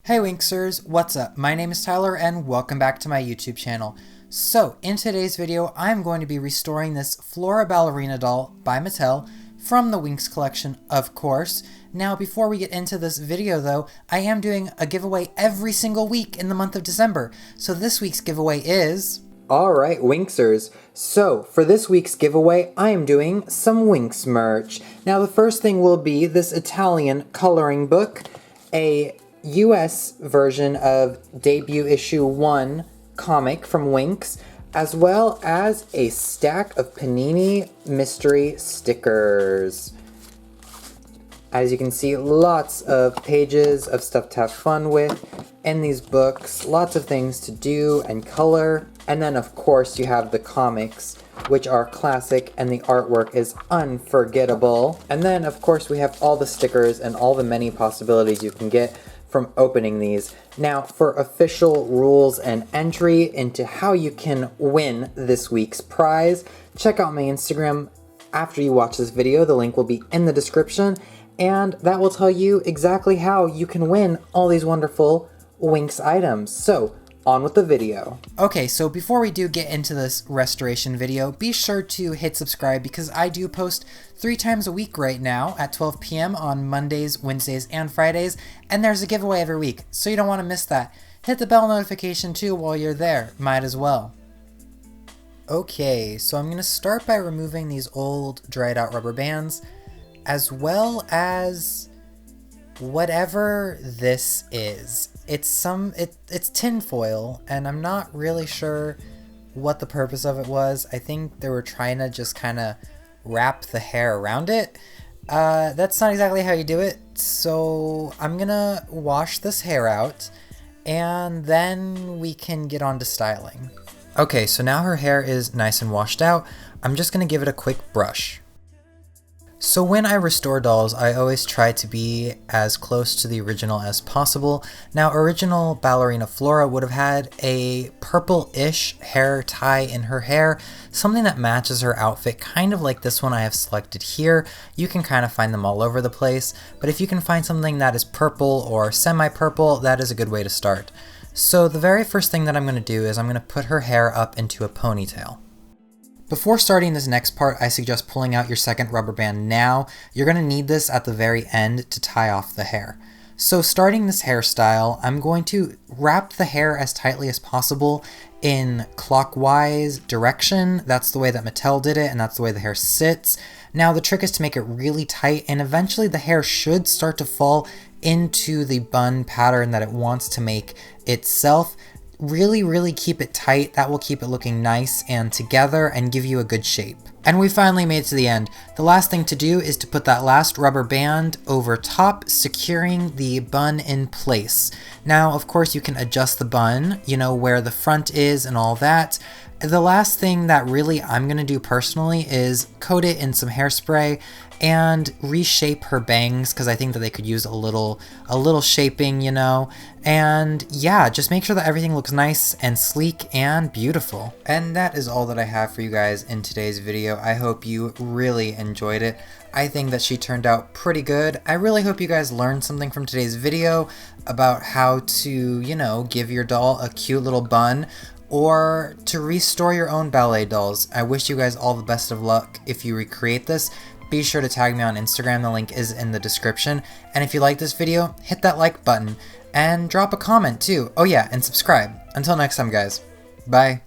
Hey Winxers, what's up? My name is Tyler and welcome back to my YouTube channel. So, in today's video, I'm going to be restoring this Flora Ballerina doll by Mattel from the Winx collection, of course. Now, before we get into this video though, I am doing a giveaway every single week in the month of December. So this week's giveaway is... Alright, Winxers. So, for this week's giveaway, I am doing some Winx merch. Now, the first thing will be this Italian coloring book, a US version of debut issue 1 comic from Winx, as well as a stack of Panini mystery stickers. As you can see, lots of pages of stuff to have fun with in these books, lots of things to do and color, and then of course you have the comics, which are classic and the artwork is unforgettable. And then of course we have all the stickers and all the many possibilities you can get from opening these. Now, for official rules and entry into how you can win this week's prize, check out my Instagram after you watch this video. The link will be in the description, and that will tell you exactly how you can win all these wonderful Winx items. So, on with the video. Okay, so before we do get into this restoration video, be sure to hit subscribe because I do post 3 times a week right now at 12 p.m. on Mondays, Wednesdays, and Fridays, and there's a giveaway every week, so you don't want to miss that. Hit the bell notification too while you're there, might as well. Okay, so I'm going to start by removing these old dried out rubber bands, as well as whatever this is. It's tin foil, and I'm not really sure what the purpose of it was. I think they were trying to just kind of wrap the hair around it. That's not exactly how you do it, so I'm gonna wash this hair out, and then we can get on to styling. Okay, so now her hair is nice and washed out. I'm just gonna give it a quick brush. So when I restore dolls, I always try to be as close to the original as possible. Now, original Ballerina Flora would have had a purple-ish hair tie in her hair, something that matches her outfit, kind of like this one I have selected here. You can kind of find them all over the place, but if you can find something that is purple or semi-purple, that is a good way to start. So the very first thing that I'm going to do is I'm going to put her hair up into a ponytail. Before starting this next part, I suggest pulling out your second rubber band now. You're going to need this at the very end to tie off the hair. So starting this hairstyle, I'm going to wrap the hair as tightly as possible in clockwise direction. That's the way that Mattel did it, and that's the way the hair sits. Now the trick is to make it really tight, and eventually the hair should start to fall into the bun pattern that it wants to make itself. Really keep it tight. That will keep it looking nice and together and give you a good shape. And we finally made it to the end. The last thing to do is to put that last rubber band over top, securing the bun in place. Now, of course, you can adjust the bun, you know, where the front is and all that. The last thing that really I'm gonna do personally is coat it in some hairspray and reshape her bangs, because I think that they could use a little shaping, you know. And yeah, just make sure that everything looks nice and sleek and beautiful. And that is all that I have for you guys in today's video. I hope you really enjoyed it. I think that she turned out pretty good. I really hope you guys learned something from today's video about how to, you know, give your doll a cute little bun, or to restore your own ballet dolls. I wish you guys all the best of luck if you recreate this. Be sure to tag me on Instagram, the link is in the description. And if you like this video, hit that like button and drop a comment too. Oh yeah, and subscribe. Until next time guys, bye.